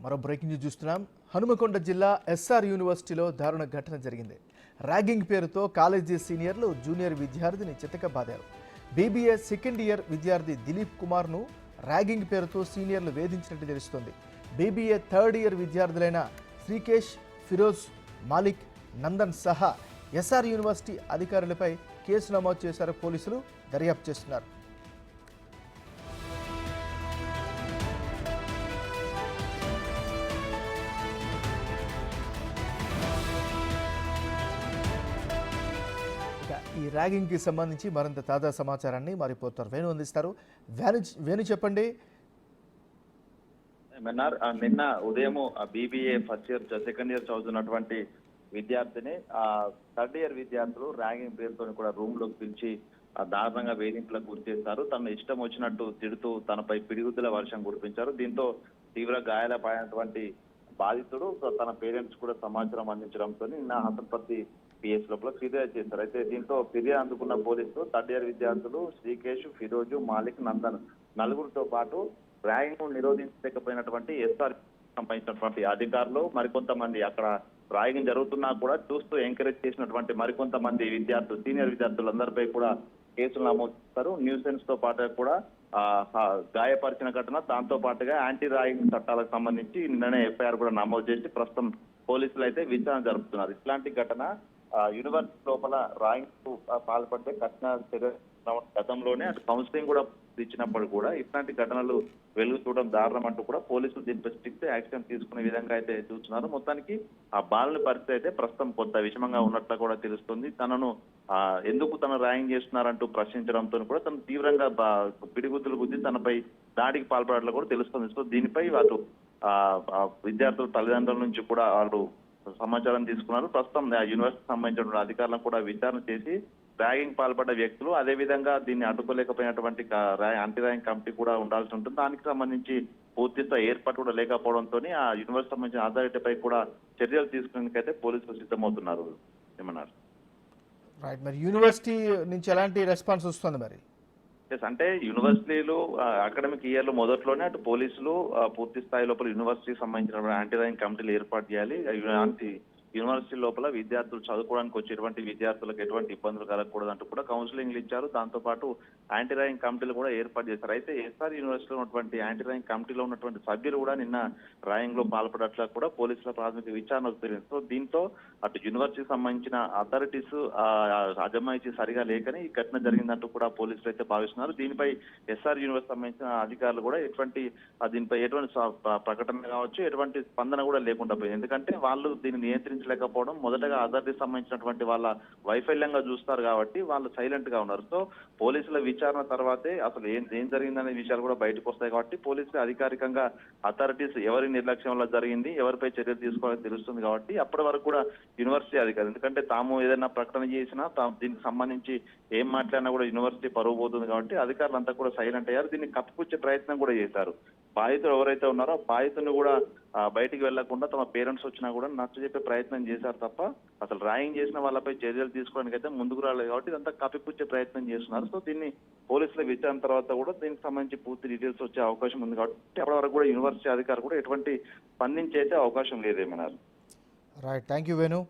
మరో breaking news చూస్తున్నాం. హనుమకొండ జిల్లా ఎస్ఆర్ యూనివర్సిటీలో దారుణ ఘటన జరిగింది. ర్యాగింగ్ పేరుతో కాలేజీ సీనియర్లు జూనియర్ విద్యార్థిని చితకబాదారు. బీబీఏ సెకండ్ ఇయర్ విద్యార్థి దిలీప్ కుమార్ను ర్యాగింగ్ పేరుతో సీనియర్లు వేధించినట్టు తెలుస్తోంది. బీబీఏ థర్డ్ ఇయర్ విద్యార్థులైన శ్రీకేష్, ఫిరోజ్, మాలిక్, నందన్ సహా ఎస్ఆర్ యూనివర్సిటీ అధికారులపై కేసు నమోదు చేశారు. పోలీసులు దర్యాప్తు చేస్తున్నారు. ఈ ర్యాగింగ్ కి సంబంధించి మరింత తాజా సమాచారాన్ని మా రిపోర్టర్ వేణు అందిస్తారు. వేణు చెప్పండి. నిన్న ఉదయం BBA first year second year చదువుతున్నటువంటి విద్యార్థిని థర్డ్ ఇయర్ విద్యార్థులు ర్యాగింగ్ పేరుతో కూడా రూమ్ లోకి పిలిచి దారుణంగా వేధింపులకు గురి చేశారు. తన ఇష్టం వచ్చినట్టు తిడుతూ తనపై పిడిగుద్దుల వర్షం కురిపించారు. దీంతో తీవ్ర గాయాలపైనటువంటి బాధితుడు తన పేరెంట్స్ కూడా సమాచారం అందించడంతో నిన్న హసన్పర్తి పిఎస్ లోపల ఫిర్యాదు చేశారు. అయితే దీంతో ఫిర్యాదు అందుకున్న పోలీసులు థర్డ్ ఇయర్ విద్యార్థులు శ్రీకేష్, ఫిరోజు, మాలిక్, నందన్ నలుగురితో పాటు ర్యాగింగ్ నిరోధించలేకపోయినటువంటి ఎస్ఆర్ సంబంధించినటువంటి అధికారులు మరికొంతమంది అక్కడ ర్యాగింగ్ జరుగుతున్నా కూడా చూస్తూ ఎంకరేజ్ చేసినటువంటి మరికొంతమంది విద్యార్థులు సీనియర్ విద్యార్థులందరిపై కూడా కేసులు నమోదు చేస్తారు. న్యూసెన్స్ తో పాటు కూడా గాయపరిచిన ఘటన, దాంతో పాటుగా యాంటీ ర్యాగింగ్ చట్టాలకు సంబంధించి నిన్ననే ఎఫ్ఐఆర్ కూడా నమోదు చేసి ప్రస్తుతం పోలీసులు అయితే విచారణ జరుపుతున్నారు. ఇట్లాంటి ఘటన యూనివర్సిటీ లోపల ర్యాగింగ్ పాల్పడితే కఠిన చర్య గతంలోనే అటు కౌన్సిలింగ్ కూడా ఇచ్చినప్పుడు కూడా ఇట్లాంటి ఘటనలు వెలుగు చూడడం దారుణం అంటూ కూడా పోలీసులు దీనిపై స్ట్రిక్ట్ యాక్షన్ తీసుకునే విధంగా అయితే చూస్తున్నారు. మొత్తానికి ఆ బాలుని పరిస్థితి అయితే ప్రస్తుతం కొంత విషమంగా ఉన్నట్లు కూడా తెలుస్తుంది. తనను ఎందుకు తను ర్యాగింగ్ చేస్తున్నారంటూ ప్రశ్నించడంతో కూడా తను తీవ్రంగా పిడిగుద్దులు గుద్ది తనపై దాడికి పాల్పడట్లు కూడా తెలుస్తుంది. సో దీనిపై వాళ్ళు విద్యార్థుల తల్లిదండ్రుల నుంచి కూడా వాళ్ళు సమాచారం తీసుకున్నారు. ప్రస్తుతం యూనివర్సిటీ సంబంధించిన అధికారులను కూడా విచారణ చేసి ర్యాగింగ్ పాల్పడ్డ వ్యక్తులు, అదే విధంగా దీన్ని అడ్డుకోలేకపోయినటువంటి యాంటీ ర్యాగింగ్ కమిటీ కూడా ఉండాల్సి ఉంటుంది. దానికి సంబంధించి పూర్తి స్థాయి ఏర్పాటు కూడా లేకపోవడంతో ఆ యూనివర్సిటీ సంబంధించిన అథారిటీపై కూడా చర్యలు తీసుకునేందుకైతే పోలీసులు సిద్ధమవుతున్నారు. ఏమన్నారు మరి యూనివర్సిటీ నుంచి ఎలాంటి రెస్పాన్స్ వస్తుంది? మరి అంటే యూనివర్సిటీలు అకాడమిక్ ఇయర్ లో మొదట్లోనే అటు పోలీసులు పూర్తి స్థాయి లోపల యూనివర్సిటీకి సంబంధించిన యాంటీ ర్యాగింగ్ కమిటీలు ఏర్పాటు చేయాలి. యూనివర్సిటీ లోపల విద్యార్థులు చదువుకోవడానికి వచ్చేటువంటి విద్యార్థులకు ఎటువంటి ఇబ్బందులు కలగకూడదు అంటూ కూడా కౌన్సిలింగ్లు ఇచ్చారు. దాంతో పాటు యాంటీ ర్యాగింగ్ కమిటీలు కూడా ఏర్పాటు చేశారు. అయితే ఎస్ఆర్ యూనివర్సిటీలో ఉన్నటువంటి యాంటీ ర్యాగింగ్ కమిటీలో ఉన్నటువంటి సభ్యులు కూడా నిన్న ర్యాగింగ్ లో పాల్పడట్లా కూడా పోలీసుల ప్రాథమిక విచారణ జరిగింది. సో దీంతో అటు యూనివర్సిటీకి సంబంధించిన అథారిటీస్ అజమాయిషీ సరిగా లేకని ఈ ఘటన జరిగిందంటూ కూడా పోలీసులు అయితే భావిస్తున్నారు. దీనిపై ఎస్ఆర్ యూనివర్సిటీ సంబంధించిన అధికారులు కూడా దీనిపై ఎటువంటి ప్రకటన కావచ్చు, ఎటువంటి స్పందన కూడా లేకుండా పోయింది. ఎందుకంటే వాళ్ళు దీన్ని నియంత్రించలేకపోవడం, మొదటగా అథారిటీకి సంబంధించినటువంటి వాళ్ళ వైఫల్యంగా చూస్తారు కాబట్టి వాళ్ళు సైలెంట్ గా ఉన్నారు. సో పోలీసుల విచారణ తర్వాతే అసలు ఏం జరిగిందనే విషయాలు కూడా బయటకు వస్తాయి కాబట్టి పోలీసులు అధికారికంగా అథారిటీస్ ఎవరి నిర్లక్ష్యం వల్ల జరిగింది, ఎవరిపై చర్యలు తీసుకోవాలని తెలుస్తుంది కాబట్టి అప్పటి వరకు కూడా యూనివర్సిటీ అధికారులు, ఎందుకంటే తాము ఏదైనా ప్రకటన చేసినా దీనికి సంబంధించి ఏం మాట్లాడినా కూడా యూనివర్సిటీ పరువు పోతుంది కాబట్టి అధికారులంతా కూడా సైలెంట్ అయ్యారు. దీన్ని కప్పిపుచ్చే ప్రయత్నం కూడా చేశారు. బాధితులు ఎవరైతే ఉన్నారో బాధితులను కూడా బయటికి వెళ్లకుండా తమ పేరెంట్స్ వచ్చినా కూడా నచ్చజెప్పే ప్రయత్నం చేశారు తప్ప అసలు ర్యాగింగ్ చేసిన వాళ్ళపై చర్యలు తీసుకోవడానికి అయితే ముందుకు రాలేదు కాబట్టి ఇదంతా కప్పిపుచ్చే ప్రయత్నం చేస్తున్నారు. సో దీన్ని పోలీసుల విచారణ తర్వాత కూడా దీనికి సంబంధించి పూర్తి డీటెయిల్స్ వచ్చే అవకాశం ఉంది కాబట్టి అప్పటి వరకు కూడా యూనివర్సిటీ అధికారులు కూడా ఎటువంటి స్పందించే అవకాశం లేదేమన్నారు. Right, thank you Venu.